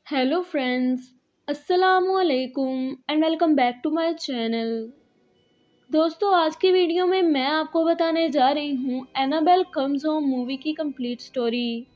Hello friends, अस्सलामुअलैकुम and welcome back to my channel. दोस्तों, आज की वीडियो में मैं आपको बताने जा रही हूँ एनाबेल कम्स होम मूवी की कंप्लीट स्टोरी।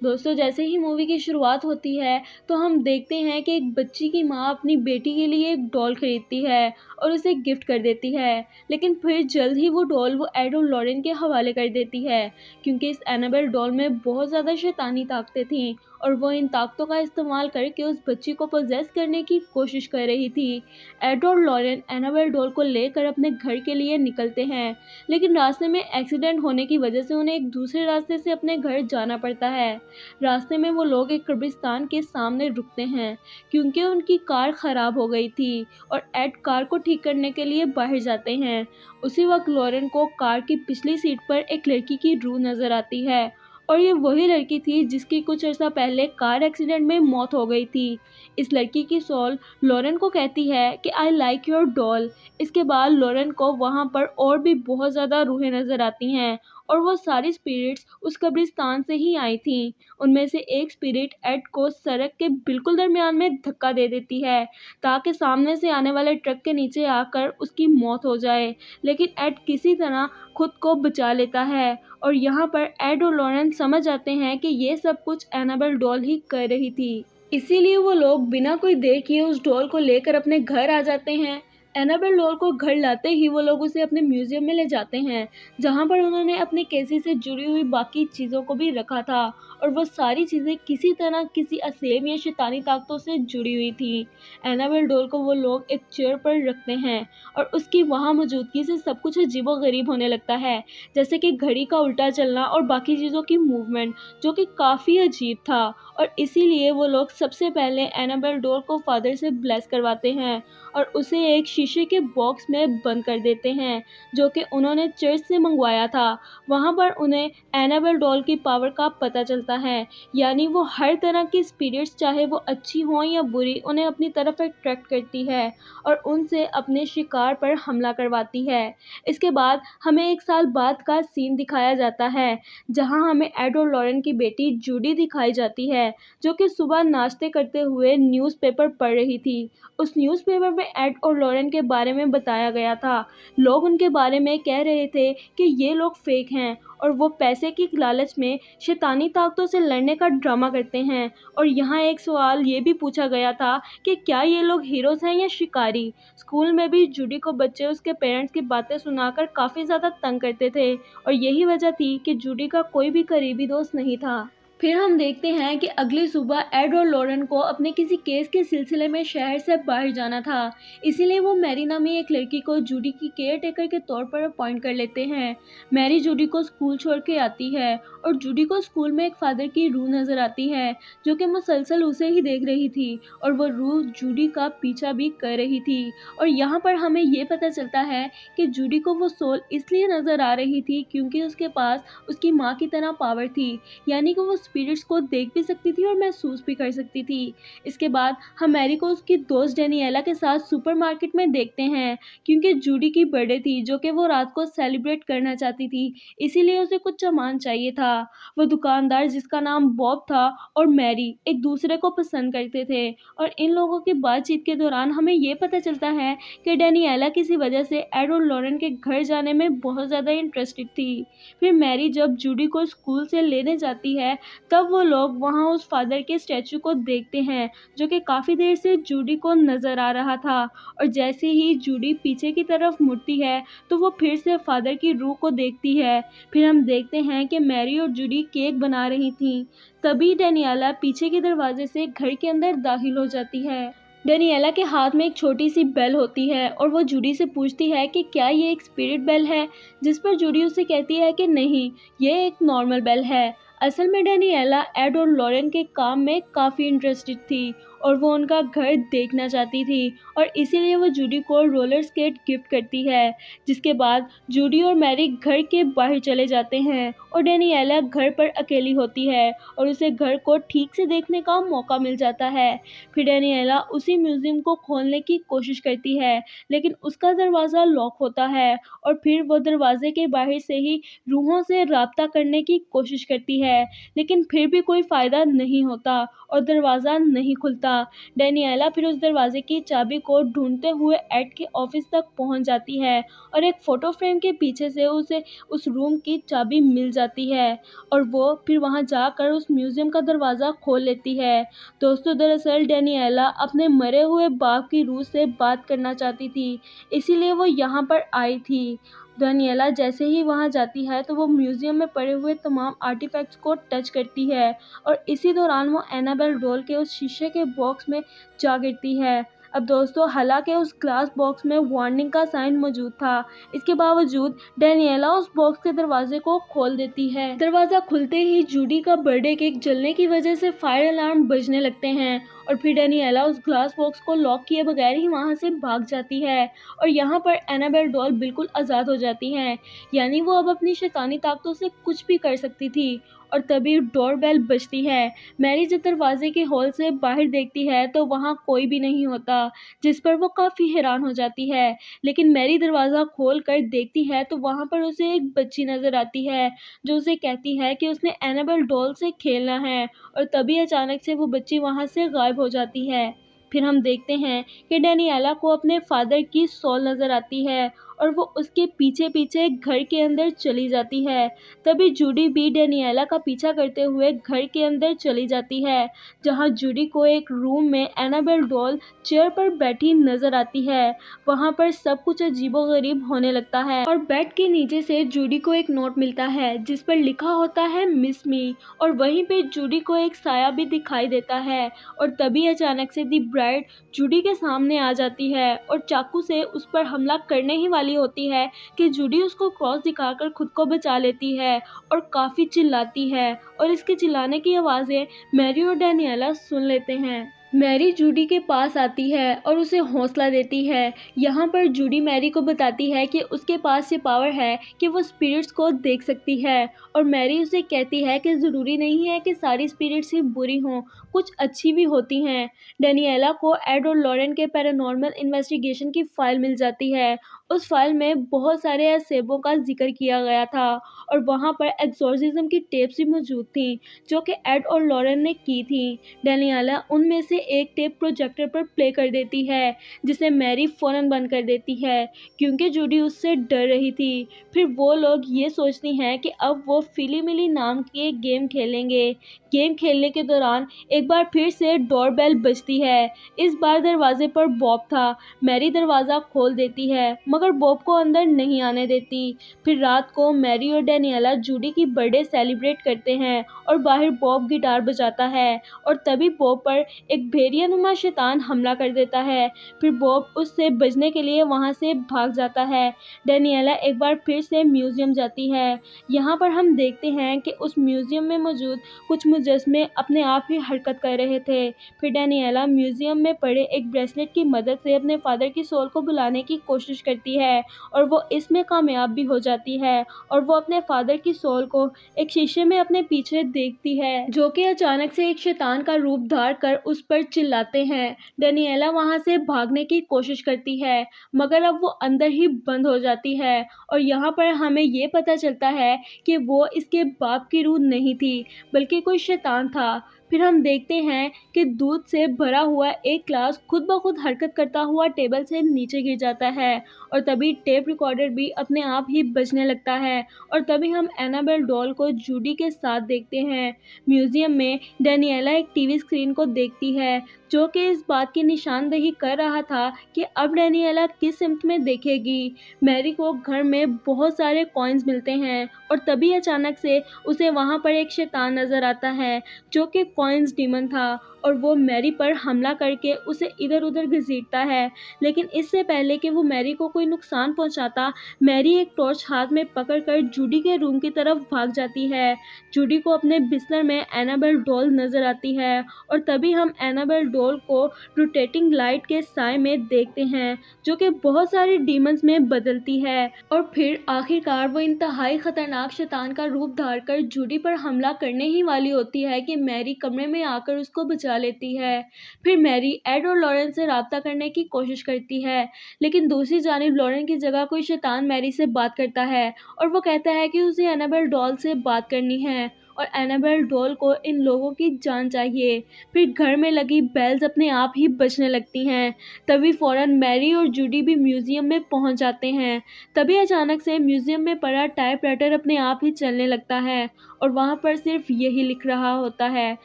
दोस्तों, जैसे ही मूवी की शुरुआत होती है तो हम देखते हैं कि एक बच्ची की माँ अपनी बेटी के लिए एक डॉल खरीदती है और उसे गिफ्ट कर देती है, लेकिन फिर जल्द ही वो डॉल वो एड और लॉरेन के हवाले कर देती है क्योंकि इस एनाबेल डॉल में बहुत ज़्यादा शैतानी ताकतें थीं और वो इन ताकतों का इस्तेमाल करके उस बच्ची को पोजेस करने की कोशिश कर रही थी। एड और लॉरेन एनाबेल डॉल को लेकर अपने घर के लिए निकलते हैं, लेकिन रास्ते में एक्सीडेंट होने की वजह से उन्हें एक दूसरे रास्ते से अपने घर जाना पड़ता है। रास्ते में वो लोग एक कब्रिस्तान के सामने रुकते हैं क्योंकि उनकी कार ख़राब हो गई थी और एड कार को ठीक करने के लिए बाहर जाते हैं। उसी वक्त लॉरेन को कार की पिछली सीट पर एक लड़की की रूह नज़र आती है और ये वही लड़की थी जिसकी कुछ अर्सा पहले कार एक्सीडेंट में मौत हो गई थी। इस लड़की की सोल लॉरेन को कहती है कि आई लाइक योर डॉल। इसके बाद लॉरेन को वहाँ पर और भी बहुत ज़्यादा रूहें नज़र आती हैं और वो सारी स्पिरिट्स उस कब्रिस्तान से ही आई थीं। उनमें से एक स्पिरिट एड को सड़क के बिल्कुल दरमियान में धक्का दे देती है ताकि सामने से आने वाले ट्रक के नीचे आकर उसकी मौत हो जाए, लेकिन एड किसी तरह खुद को बचा लेता है और यहाँ पर एड और लॉरेन समझ आते हैं कि ये सब कुछ एनाबेल डॉल ही कर रही थी। इसीलिए वो लोग बिना कोई देर किए उस डॉल को लेकर अपने घर आ जाते हैं। एनाबेल डॉल को घर लाते ही वो लोग उसे अपने म्यूजियम में ले जाते हैं, जहाँ पर उन्होंने अपने केसी से जुड़ी हुई बाकी चीज़ों को भी रखा था और वो सारी चीज़ें किसी तरह किसी असेम या शैतानी ताकतों से जुड़ी हुई थी। एनाबेल डॉल को वो लोग एक चेयर पर रखते हैं और उसकी वहाँ मौजूदगी से सब कुछ अजीबोगरीब होने लगता है, जैसे कि घड़ी का उल्टा चलना और बाकी चीज़ों की मूवमेंट, जो कि काफ़ी अजीब था। और इसीलिए वो लोग सबसे पहले एनाबेल डॉल को फादर से ब्लेस करवाते हैं और उसे एक शीशे के बॉक्स में बंद कर देते हैं जो कि उन्होंने चर्च से मंगवाया था। वहाँ पर उन्हें एनाबेल डॉल की पावर का पता चलता है, यानी वो हर तरह की स्पिरिट्स, चाहे वो अच्छी हों या बुरी, उन्हें अपनी तरफ अट्रैक्ट करती है और उनसे अपने शिकार पर हमला करवाती है। इसके बाद हमें एक साल बाद का सीन दिखाया जाता है जहाँ हमें एड और लॉरेन की बेटी जूडी दिखाई जाती है जो कि सुबह नाश्ते करते हुए न्यूज़पेपर पढ़ रही थी। उस न्यूज़पेपर में एड और लॉरेन के बारे में बताया गया था। लोग उनके बारे में कह रहे थे कि ये लोग फेक हैं और वो पैसे की लालच में शैतानी ताकतों से लड़ने का ड्रामा करते हैं। और यहाँ एक सवाल ये भी पूछा गया था कि क्या ये लोग हीरोज़ हैं या शिकारी। स्कूल में भी जूडी को बच्चे उसके पेरेंट्स की बातें सुनाकर काफ़ी ज़्यादा तंग करते थे और यही वजह थी कि जूडी का कोई भी करीबी दोस्त नहीं था। फिर हम देखते हैं कि अगली सुबह एड और लॉरेन को अपने किसी केस के सिलसिले में शहर से बाहर जाना था, इसीलिए वो मैरी नामी एक लड़की को जूडी की केयर टेकर के तौर पर अपॉइंट कर लेते हैं। मैरी जूडी को स्कूल छोड़ के आती है और जूडी को स्कूल में एक फादर की रूह नज़र आती है जो कि मुसलसल उसे ही देख रही थी और वो रूह जूडी का पीछा भी कर रही थी। और यहाँ पर हमें ये पता चलता है कि जूडी को वो सोल इसलिए नज़र आ रही थी क्योंकि उसके पास उसकी माँ की तरह पावर थी, यानी कि वो स्पिरिट्स को देख भी सकती थी और महसूस भी कर सकती थी। इसके बाद हम मैरी को उसकी दोस्त डेनिएला के साथ सुपरमार्केट में देखते हैं क्योंकि जूडी की बर्थडे थी जो कि वो रात को सेलिब्रेट करना चाहती थी, इसीलिए उसे कुछ सामान चाहिए था। वो दुकानदार, जिसका नाम बॉब था, और मैरी एक दूसरे को पसंद करते थे और इन लोगों की बातचीत के दौरान हमें ये पता चलता है कि डेनिएला किसी वजह से एड और लॉरेन के घर जाने में बहुत ज़्यादा इंटरेस्टेड थी। फिर मैरी जब जूडी को स्कूल से लेने जाती है तब वो लोग वहाँ उस फादर के स्टैचू को देखते हैं जो कि काफ़ी देर से जूडी को नज़र आ रहा था। और जैसे ही जूडी पीछे की तरफ मुड़ती है तो वो फिर से फादर की रूह को देखती है। फिर हम देखते हैं कि मैरी और जूडी केक बना रही थीं। तभी डेनियाला पीछे के दरवाजे से घर के अंदर दाखिल हो जाती है। डेनिएला के हाथ में एक छोटी सी बेल होती है और वो जूडी से पूछती है कि क्या ये एक स्पिरिट बेल है, जिस पर जूडी उसे कहती है कि नहीं, ये एक नॉर्मल बेल है। असल में डेनिएला एड और लॉरेन के काम में काफ़ी इंटरेस्टेड थी और वो उनका घर देखना चाहती थी और इसीलिए वो जूडी को रोलर स्केट गिफ्ट करती है। जिसके बाद जूडी और मैरी घर के बाहर चले जाते हैं और डेनिएला घर पर अकेली होती है और उसे घर को ठीक से देखने का मौका मिल जाता है। फिर डेनिएला उसी म्यूजियम को खोलने की कोशिश करती है, लेकिन उसका दरवाज़ा लॉक होता है और फिर वो दरवाजे के बाहर से ही रूहों से राब्ता करने की कोशिश करती है, लेकिन फिर भी कोई फ़ायदा नहीं होता और दरवाज़ा नहीं खुलता। डेनिएला फिर उस दरवाजे की चाबी को ढूंढते हुए एड के ऑफिस तक पहुंच जाती है और एक फ़ोटो फ्रेम के पीछे से उसे उस रूम की चाबी मिल जाती है और वो फिर वहां जाकर उस म्यूज़ियम का दरवाज़ा खोल लेती है। दोस्तों, दरअसल डेनिएला अपने मरे हुए बाप की रूह से बात करना चाहती थी, इसीलिए वो यहाँ पर आई थी। डेनिएला जैसे ही वहाँ जाती है तो वो म्यूज़ियम में पड़े हुए तमाम आर्टिफैक्ट्स को टच करती है और इसी दौरान वो एनाबेल डॉल के उस शीशे के बॉक्स में जा गिरती है। अब दोस्तों, हालांकि उस ग्लास बॉक्स में वार्निंग का साइन मौजूद था, इसके बावजूद डेनिएला उस बॉक्स के दरवाजे को खोल देती है। दरवाज़ा खुलते ही जूडी का बर्थडे केक जलने की वजह से फायर अलार्म बजने लगते हैं और फिर डेनिएला उस ग्लास बॉक्स को लॉक किए बगैर ही वहां से भाग जाती है और यहाँ पर एनाबेल डॉल बिल्कुल आज़ाद हो जाती हैं, यानी वो अब अपनी शैतानी ताकतों से कुछ भी कर सकती थी। और तभी डोरबेल बजती है। मैरी जब दरवाजे के हॉल से बाहर देखती है तो वहाँ कोई भी नहीं होता, जिस पर वो काफ़ी हैरान हो जाती है। लेकिन मैरी दरवाज़ा खोल कर देखती है तो वहाँ पर उसे एक बच्ची नज़र आती है जो उसे कहती है कि उसने एनाबेल डॉल से खेलना है और तभी अचानक से वो बच्ची वहाँ से गायब हो जाती है। फिर हम देखते हैं कि डेनिएला को अपने फादर की सोल नज़र आती है और वो उसके पीछे पीछे घर के अंदर चली जाती है। तभी जूडी भी डेनिएला का पीछा करते हुए घर के अंदर चली जाती है, जहां जूडी को एक रूम में एनाबेल डॉल चेयर पर बैठी नजर आती है। वहां पर सब कुछ अजीबोगरीब होने लगता है और बेड के नीचे से जूडी को एक नोट मिलता है जिस पर लिखा होता है मिस मी, और वहीं पे जूडी को एक साया भी दिखाई देता है। और तभी अचानक से दी ब्राइड जूडी के सामने आ जाती है और चाकू से उस पर हमला करने ही वाली होती है कि जूडी उसको क्रॉस दिखाकर खुद को बचा लेती है और काफ़ी चिल्लाती है और इसके चिल्लाने की आवाज़ें मैरी और डेनिएला सुन लेते हैं। मैरी जूडी के पास आती है और उसे हौसला देती है। यहाँ पर जूडी मैरी को बताती है कि उसके पास ये पावर है कि वो स्पिरिट्स को देख सकती है और मैरी उसे कहती है कि ज़रूरी नहीं है कि सारी स्पिरिट्स ही बुरी हों, कुछ अच्छी भी होती हैं। डेनिएला को एड और लॉरेन के पैरानॉर्मल इन्वेस्टिगेशन की फ़ाइल मिल जाती है। उस फाइल में बहुत सारे ऐसेबों का जिक्र किया गया था और वहाँ पर एक्सोर्सिज्म की टेप्स भी मौजूद थी जो कि एड और लॉरेन ने की थी। डेनिएला उनमें से एक टेप प्रोजेक्टर पर प्ले कर देती है, जिसे मैरी फ़ौरन बंद कर देती है क्योंकि जूडी उससे डर रही थी। फिर वो लोग ये सोचती हैं कि अब वो फिली मिली नाम की एक गेम खेलेंगे। गेम खेलने के दौरान एक बार फिर से डोरबेल बजती है। इस बार दरवाजे पर बॉब था। मैरी दरवाज़ा खोल देती है मगर बॉब को अंदर नहीं आने देती। फिर रात को मैरी और डेनिएला जूडी की बर्थडे सेलिब्रेट करते हैं और बाहर बॉब गिटार बजाता है और तभी बॉब पर एक भेड़ियानुमा शैतान हमला कर देता है। फिर बॉब उससे बचने के लिए वहां से भाग जाता है। डेनिएला एक बार फिर से म्यूजियम जाती है। यहाँ पर हम देखते हैं कि उस म्यूजियम में मौजूद कुछ मुजस्मे अपने आप ही हरकत कर रहे थे। फिर डेनिएला म्यूजियम में पड़े एक ब्रेसलेट की मदद से अपने फादर की सोल को बुलाने की कोशिश करती है और वो इसमें कामयाब भी हो जाती है और वो अपने फादर की सोल को एक शीशे में अपने पीछे देखती है जो कि अचानक से एक शैतान का रूप धार कर उस पर चिल्लाते हैं। डेनिएला वहां से भागने की कोशिश करती है मगर अब वो अंदर ही बंद हो जाती है और यहाँ पर हमें ये पता चलता है कि वो इसके बाप की रूह नहीं थी बल्कि कोई शैतान था। फिर हम देखते हैं कि दूध से भरा हुआ एक ग्लास खुद ब खुद हरकत करता हुआ टेबल से नीचे गिर जाता है और तभी टेप रिकॉर्डर भी अपने आप ही बजने लगता है और तभी हम एनाबेल डॉल को जूडी के साथ देखते हैं। म्यूजियम में डेनिएला एक टीवी स्क्रीन को देखती है जो कि इस बात की निशानदेही कर रहा था कि अब डेनिएला किस सिमत में देखेगी। मैरी को घर में बहुत सारे कॉइन्स मिलते हैं और तभी अचानक से उसे वहां पर एक शैतान नजर आता है जो कि कॉइन्स डीमन था और वो मैरी पर हमला करके उसे इधर उधर घसीटता है। लेकिन इससे पहले कि वो मैरी को कोई नुकसान पहुंचाता, मैरी एक टॉर्च हाथ में पकड़कर जूडी के रूम की तरफ भाग जाती है। जूडी को अपने बिस्तर में एनाबेल डॉल नजर आती है और तभी हम एनाबेल डॉल को रोटेटिंग लाइट के साए में देखते हैं जो कि बहुत सारी डीमंस में बदलती है और फिर आखिरकार वो इंतहाई खतरनाक शैतान का रूप धारकर जूडी पर हमला करने ही वाली होती है कि मैरी कमरे में आकर उसको बचा लेती है। फिर मैरी एड और लॉरेन से राब्ता करने की कोशिश करती है, लेकिन दूसरी जानिब लॉरेन की जगह कोई शैतान मैरी से बात करता है और वो कहता है कि उसे एनाबेल डॉल से बात करनी है और एनाबेल डॉल को इन लोगों की जान चाहिए। फिर घर में लगी बेल्स अपने आप ही बजने लगती हैं। तभी फ़ौरन मैरी और जूडी भी म्यूज़ियम में पहुंच जाते हैं। तभी अचानक से म्यूज़ियम में पड़ा टाइपराइटर अपने आप ही चलने लगता है और वहां पर सिर्फ यही लिख रहा होता है,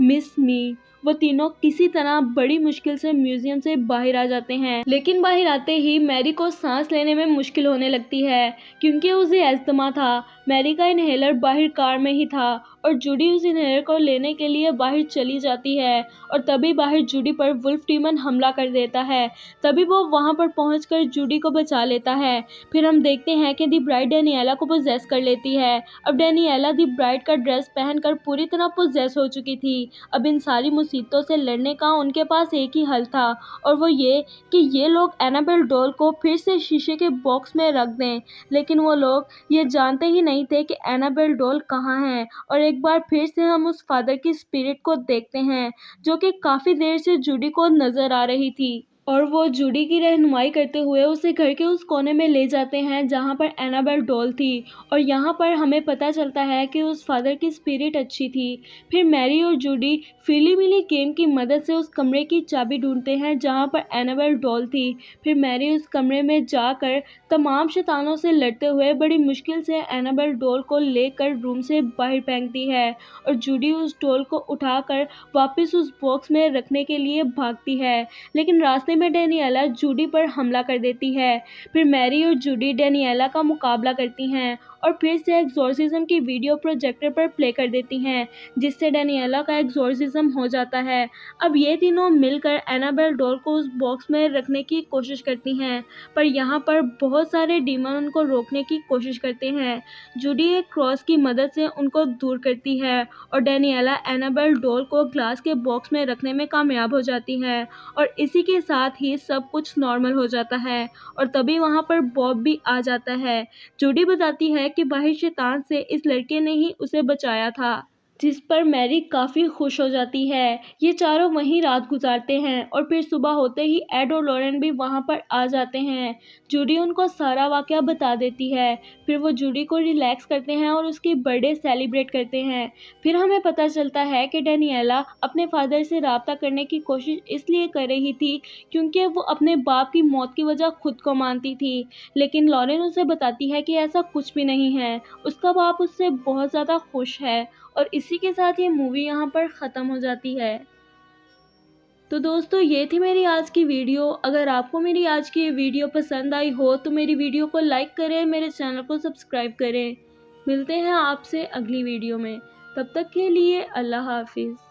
मिस मी। वो तीनों किसी तरह बड़ी मुश्किल से म्यूजियम से बाहर आ जाते हैं, लेकिन बाहर आते ही मैरी को सांस लेने में मुश्किल होने लगती है क्योंकि उसे अस्थमा था। मैरी का इनहेलर बाहर कार में ही था और जूडी उस इनहेलर को लेने के लिए बाहर चली जाती है और तभी बाहर जूडी पर वुल्फ डीमन हमला कर देता है। तभी वो वहां पर पहुंचकर जूडी को बचा लेता है। फिर हम देखते हैं कि दी ब्राइड डेनिएला को पोजेस कर लेती है। अब डेनिएला दी ब्राइड का ड्रेस पहनकर पूरी तरह पोजेस हो चुकी थी। अब इन सारी मुसीबतों से लड़ने का उनके पास एक ही हल था और वो ये कि ये लोग एनाबेल डॉल को फिर से शीशे के बॉक्स में रख दें। लेकिन वो लोग ये जानते ही नहीं थे कि एनाबेल डॉल कहाँ है और एक बार फिर से हम उस फादर की स्पिरिट को देखते हैं जो कि काफ़ी देर से जूडी को नज़र आ रही थी और वो जूडी की रहनुमाई करते हुए उसे घर के उस कोने में ले जाते हैं जहाँ पर एनाबेल डॉल थी और यहाँ पर हमें पता चलता है कि उस फादर की स्पिरिट अच्छी थी। फिर मैरी और जूडी फीली मिली गेम की मदद से उस कमरे की चाबी ढूंढते हैं जहाँ पर एनाबेल डॉल थी। फिर मैरी उस कमरे में जाकर तमाम शैतानों से लड़ते हुए बड़ी मुश्किल से एनाबेल डॉल को लेकर रूम से बाहर फेंकती है और जूडी उस डॉल को उठाकर वापस उस बॉक्स में रखने के लिए भागती है, लेकिन रास्ते में डेनिएला जूडी पर हमला कर देती है। फिर मैरी और जूडी डेनिएला का मुकाबला करती हैं और फिर से एक्सोर्सिज्म की वीडियो प्रोजेक्टर पर प्ले कर देती हैं जिससे डेनिएला का एक्सोर्सिज्म हो जाता है। अब ये तीनों मिलकर एनाबेल डॉल को उस बॉक्स में रखने की कोशिश करती हैं, पर यहाँ पर बहुत सारे डीमन उनको रोकने की कोशिश करते हैं। जूडी एक क्रॉस की मदद से उनको दूर करती है और डेनिएला एनाबेल डॉल को ग्लास के बॉक्स में रखने में कामयाब हो जाती है और इसी के साथ ही सब कुछ नॉर्मल हो जाता है और तभी वहाँ पर बॉब भी आ जाता है। जूडी बताती है कि बाहर शैतान से इस लड़के ने ही उसे बचाया था, जिस पर मैरी काफ़ी खुश हो जाती है। ये चारों वहीं रात गुजारते हैं और फिर सुबह होते ही एड और लॉरेन भी वहाँ पर आ जाते हैं। जूडी उनको सारा वाक़या बता देती है। फिर वो जूडी को रिलैक्स करते हैं और उसकी बर्थडे सेलिब्रेट करते हैं। फिर हमें पता चलता है कि डेनिएला अपने फादर से रब्ता करने की कोशिश इसलिए कर रही थी क्योंकि वो अपने बाप की मौत की वजह खुद को मानती थी, लेकिन लॉरेन उसे बताती है कि ऐसा कुछ भी नहीं है, उसका बाप उससे बहुत ज़्यादा खुश है। और इसी के साथ ये मूवी यहाँ पर ख़त्म हो जाती है। तो दोस्तों ये थी मेरी आज की वीडियो। अगर आपको मेरी आज की वीडियो पसंद आई हो तो मेरी वीडियो को लाइक करें, मेरे चैनल को सब्सक्राइब करें। मिलते हैं आपसे अगली वीडियो में, तब तक के लिए अल्लाह हाफिज़।